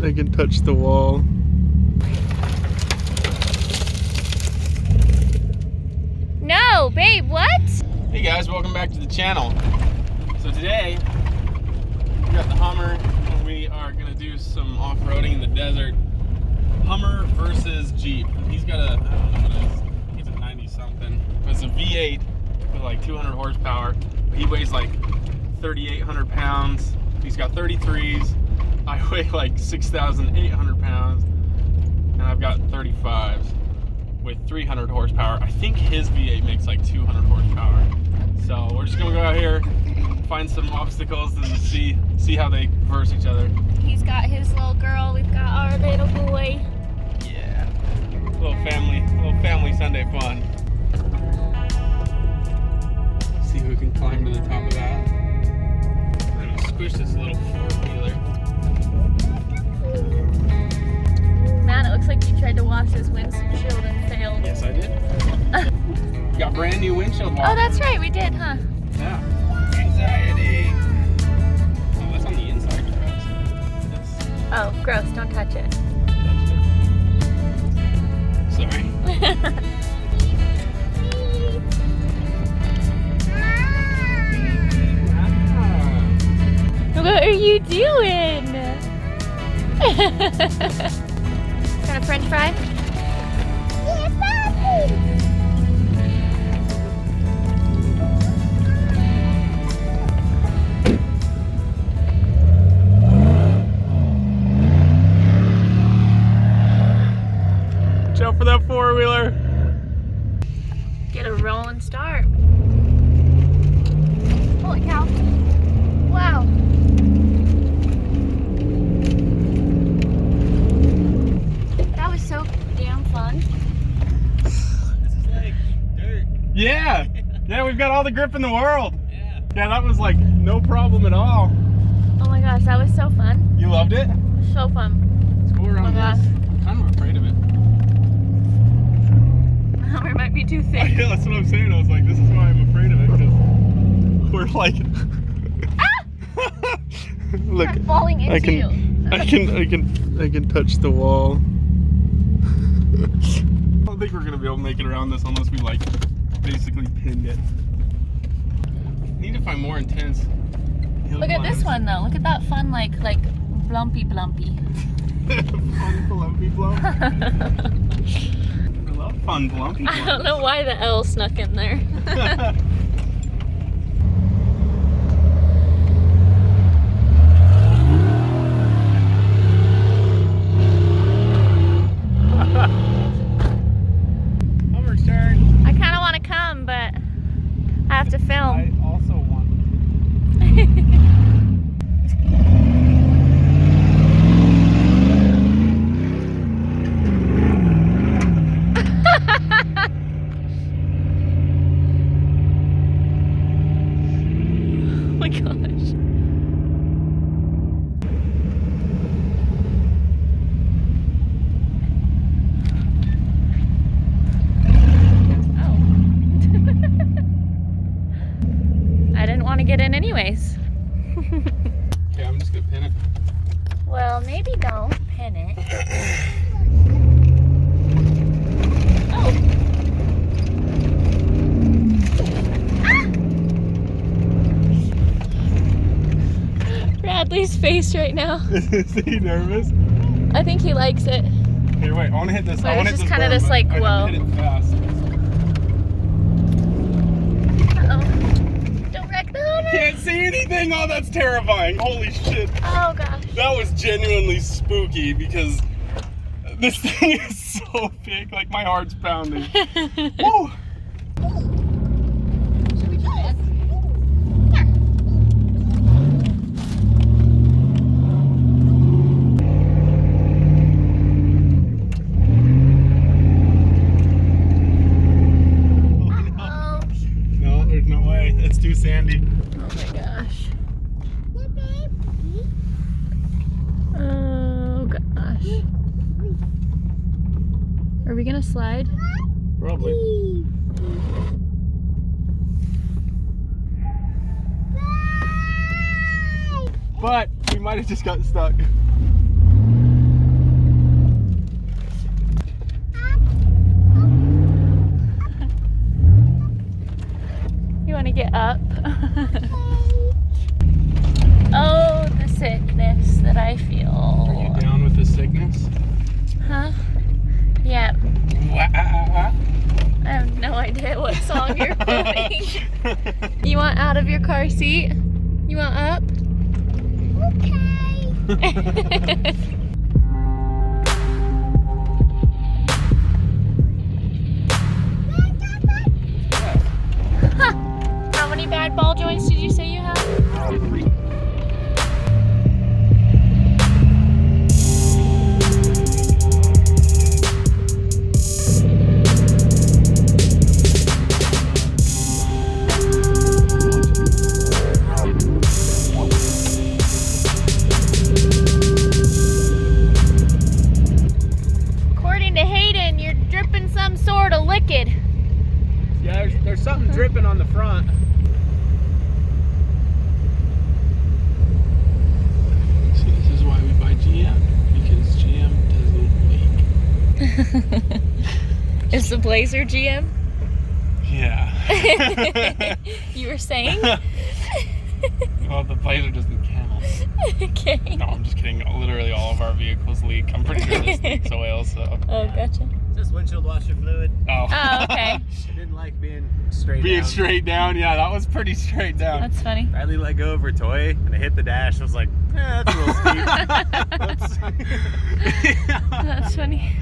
can touch the wall. No, babe, what? Hey guys, welcome back to the channel. So today, we got the Hummer and we are gonna do some off-roading in the desert. Hummer versus Jeep. He's got a, I don't know what it is, he's a 90 something. It's a V8 with like 200 horsepower. He weighs like 3,800 pounds. He's got 33s. I weigh like 6,800 pounds. And I've got 35s with 300 horsepower. I think his V8 makes like 200 horsepower. So we're just gonna go out here, find some obstacles and see how they verse each other. He's got his little girl, we've got our little boy. Yeah. Little family Sunday fun. See who can climb to the top of that. We're gonna squish this little four-wheeler. Man, it looks like you tried to wash his windshield and failed. Yes, I did. Got brand new windshield washers. Oh, that's right, we did, huh? Yeah. Anxiety. Oh, that's on the inside, gross. Oh, gross, don't touch it. Sorry. What are you doing? Got a French fry? Yes, Mommy. Watch out for that four-wheeler. Get a rolling start. Holy cow. Wow. That was so damn fun. This is like dirt. Yeah. Yeah, we've got all the grip in the world. Yeah, that was like no problem at all. Oh my gosh, that was so fun. You loved it? So fun. Let's go around Oh my this. I'm kind of afraid of it. Hummer might be too thick. Yeah, that's what I'm saying. I was like, this is why I'm afraid of it, because we're like... Look, We're falling into you. I can touch the wall. I don't think we're gonna be able to make it around this unless we like basically pinned it. Need to find more intense hill Look at climbs. this one though. Look at that fun like blumpy. Fun blumpy blump. I love fun blumpy I don't know why the L snuck in there. Hummer's turn. I kind of want to come, but I have to film. I also want. Oh my gosh. Oh. I didn't want to get in anyways. Okay, I'm just gonna pin it. Well, maybe don't pin it. Oh. Bradley's face right now. Is he nervous? I think he likes it. Here, wait. I want to hit this. But I want to it's hit just this kinda berm, this, but like, I have whoa. to hit it fast. Uh-oh. Don't wreck the Hummer. Can't see anything. Oh, that's terrifying. Holy shit. Oh gosh. That was genuinely spooky because this thing is so big. Like my heart's pounding. Woo. Should we try it? No, there's no way. It's too sandy. Oh my gosh. Oh gosh. Are we gonna slide? Probably. But we might have just got stuck. You want to get up? Oh, the sickness that I feel. Are you down with the sickness? Huh? Yeah. I have no idea what song you're playing. You want out of your car seat? You want up? Okay. How many bad ball joints did you say you have? 3. According to Hayden, you're dripping some sort of liquid. Yeah, there's something dripping on the front. See, this is why we buy GM, because GM doesn't leak. Is the Blazer GM? Yeah. You were saying? Well, the Blazer doesn't count. Okay. No, I'm just kidding. Literally all of our vehicles leak. I'm pretty sure this leaks oil, so. Oh, gotcha. Just windshield washer fluid. Oh. Oh, okay. I didn't like being straight Being down. straight down, yeah, that was pretty straight down. That's funny. Riley let go of her toy and I hit the dash. I was like, that's a little steep. That's funny.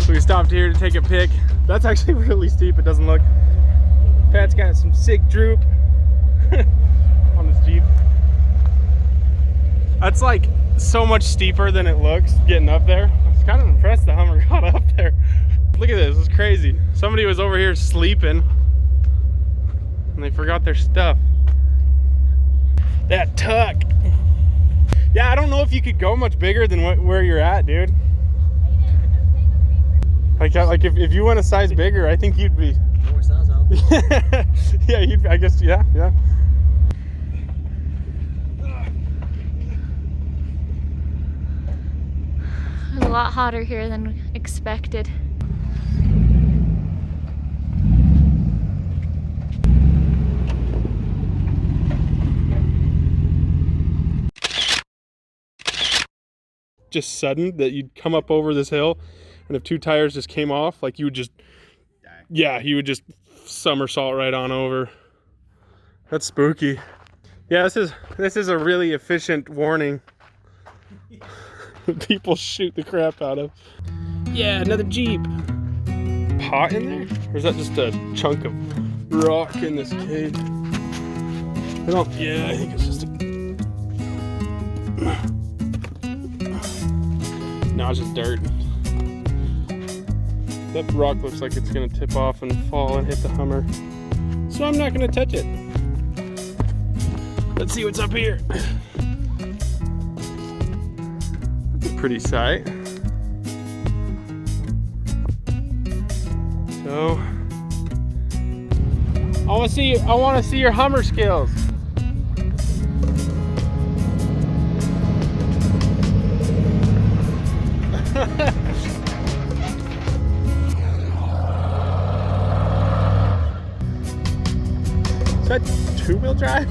We stopped here to take a pic. That's actually really steep, it doesn't look. Pat's got some sick droop on his Jeep. That's like so much steeper than it looks getting up there. I was kind of impressed the Hummer got up there. Look at this, it's crazy. Somebody was over here sleeping and they forgot their stuff. That tuck. Yeah, I don't know if you could go much bigger than where you're at, dude. Like if you went a size bigger, I think you'd be. More size out. Yeah, I guess, yeah. It's a lot hotter here than expected. Just sudden that you'd come up over this hill, and if 2 tires just came off, like you would just, yeah, you would just somersault right on over. That's spooky. Yeah, this is a really efficient warning. People shoot the crap out of. Yeah, another Jeep. Pot in there? Or is that just a chunk of rock in this cave? Yeah, I think it's just a... No, it's just dirt. That rock looks like it's gonna tip off and fall and hit the Hummer. So I'm not gonna touch it. Let's see what's up here. That's a pretty sight. So I wanna see your Hummer skills. Is that 2-wheel drive?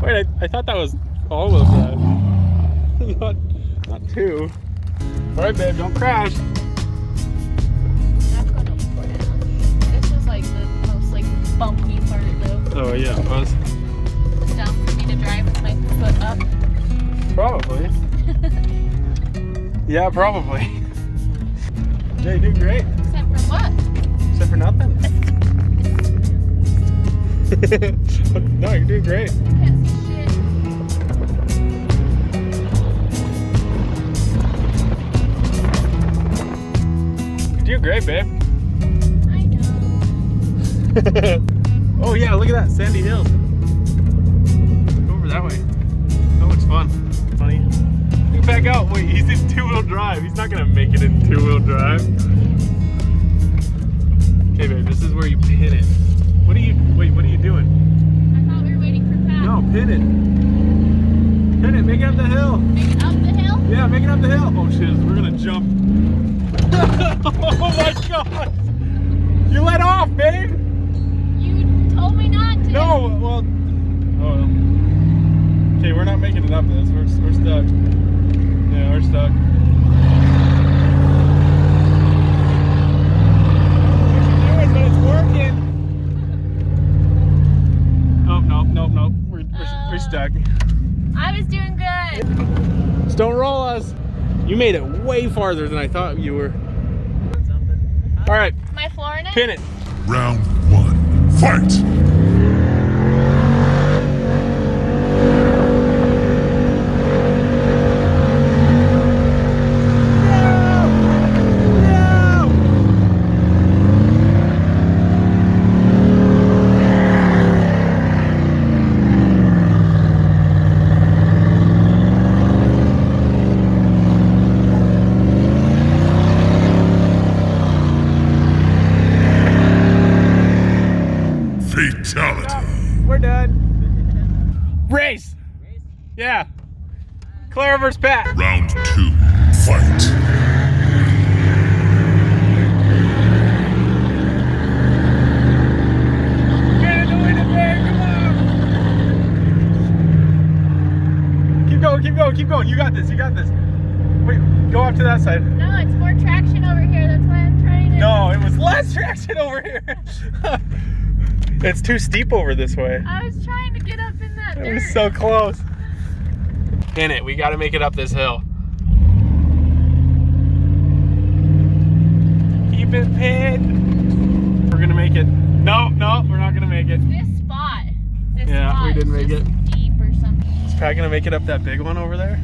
Wait, I thought that was all-wheel drive. not 2. All right, babe, don't crash. That's gonna put it on. This was like the most like bumpy part though. Oh yeah, it was. It's down for me to drive with my foot up. Probably. Yeah, probably. Jay, you doing great. Except for what? Except for nothing. No, you're doing great. Can't see shit. You're doing great, babe. I know. Oh yeah, look at that, Sandy Hills. Go over that way. He's in two-wheel drive. He's not gonna make it in two-wheel drive. Okay, babe, this is where you pin it. What are you doing? I thought we were waiting for Pat. No, pin it. Pin it, make it up the hill. Make it up the hill? Yeah, make it up the hill. Oh shit, we're gonna jump. Oh my god! You let off, babe! You told me not to. No, well. Oh well. Okay, we're not making it up this. We're stuck. Yeah, we're stuck. What you doing? But it's working. Oh nope. We're stuck. I was doing good. Just don't roll us. You made it way farther than I thought you were. All right, My floor in it? pin it. Round 1. Fight! Fatality. We're done. Race. Yeah. Clara versus Pat. Round 2. Fight. Get it, win it, man. Come on. Keep going. You got this. Wait, go off to that side. No, it's more traction over here. That's why I'm trying to. No, it was less traction over here. It's too steep over this way. I was trying to get up in that It dirt. was so close. Pin it. We got to make it up this hill. Keep it pinned. We're gonna make it. No, we're not gonna make it. This spot. Yeah, we didn't make just it. Deep or something. Is Pat gonna make it up that big one over there?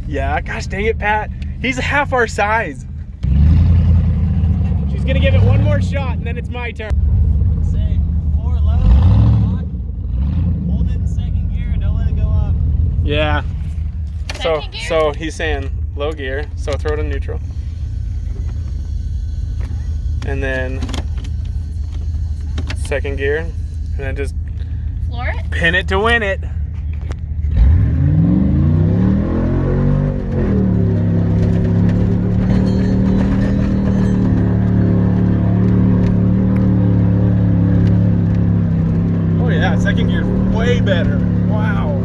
Yeah. Gosh dang it, Pat. He's half our size. She's gonna give it one more shot, and then it's my turn. Say 4 low, lock, hold it in second gear, don't let it go up. Yeah. Second gear? So he's saying low gear, so throw it in neutral. And then second gear, and then just Floor it? pin it to win it. Oh yeah, second gear's way better. Wow.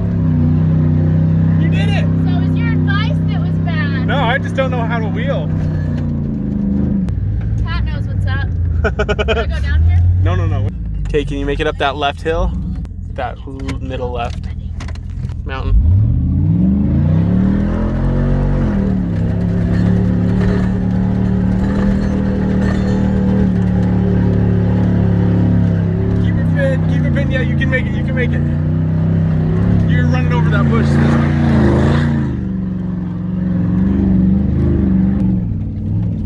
You did it! So it was your advice that was bad. No, I just don't know how to wheel. Pat knows what's up. Can I go down here? No. Okay, can you make it up that left hill? That middle left mountain. Keep it pinned. Yeah, you can make it. You're running over that bush.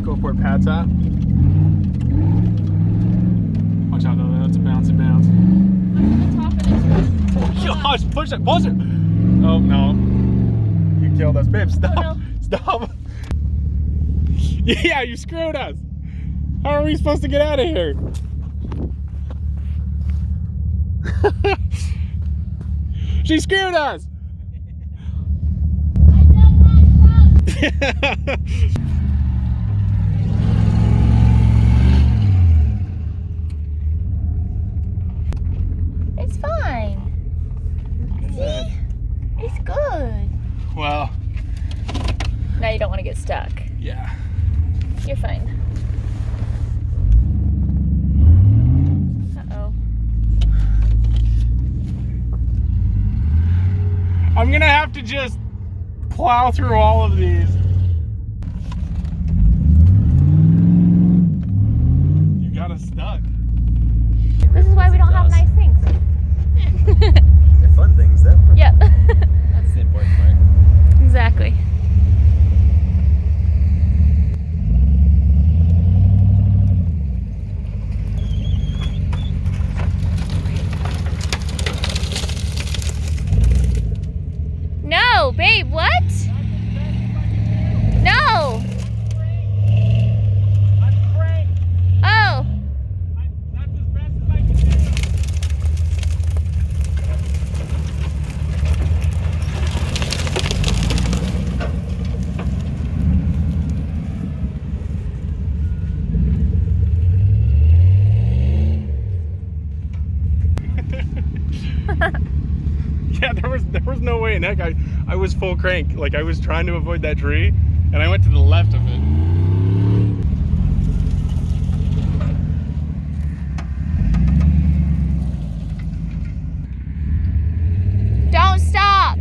Go for where Pat's at. Watch out though, that's a bouncy bounce. What's the top of this? Gosh, push it. Oh no. You killed us. Babe, stop. Oh, no. Stop. Yeah, you screwed us. How are we supposed to get out of here? She screwed us. I done that stuff. It's fine. See? It's good. Well, Now you don't want to get stuck. yeah. You're fine. Uh-oh. I'm gonna have to just plow through all of these. You got us stuck. This is why we don't have nice things. They're fun things though. Yep. That's the important part. Exactly. No, babe, what? way, and heck, I was full crank. Like, I was trying to avoid that tree, and I went to the left of it. Don't stop.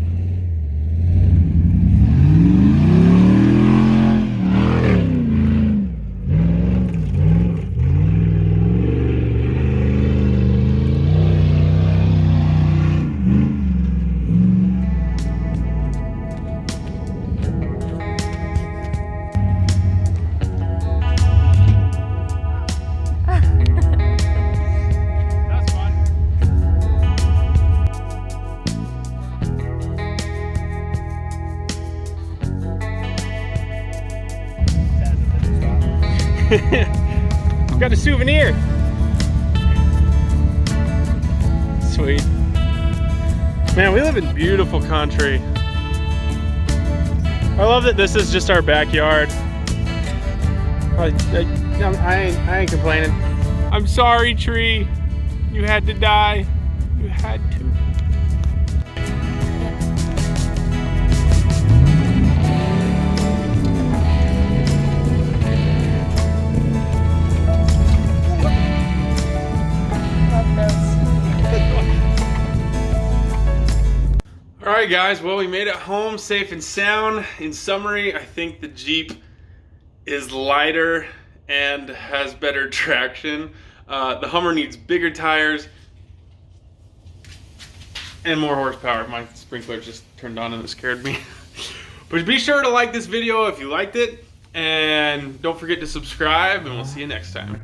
That's fun. Got a souvenir. Sweet. Man, we live in beautiful country. I love that this is just our backyard. I ain't complaining. I'm sorry, tree. You had to die. You had to. All right, guys. Well, we made it home safe and sound. In summary, I think the Jeep is lighter and has better traction. The Hummer needs bigger tires and more horsepower. My sprinkler just turned on and it scared me. But be sure to like this video if you liked it, and don't forget to subscribe, and we'll see you next time.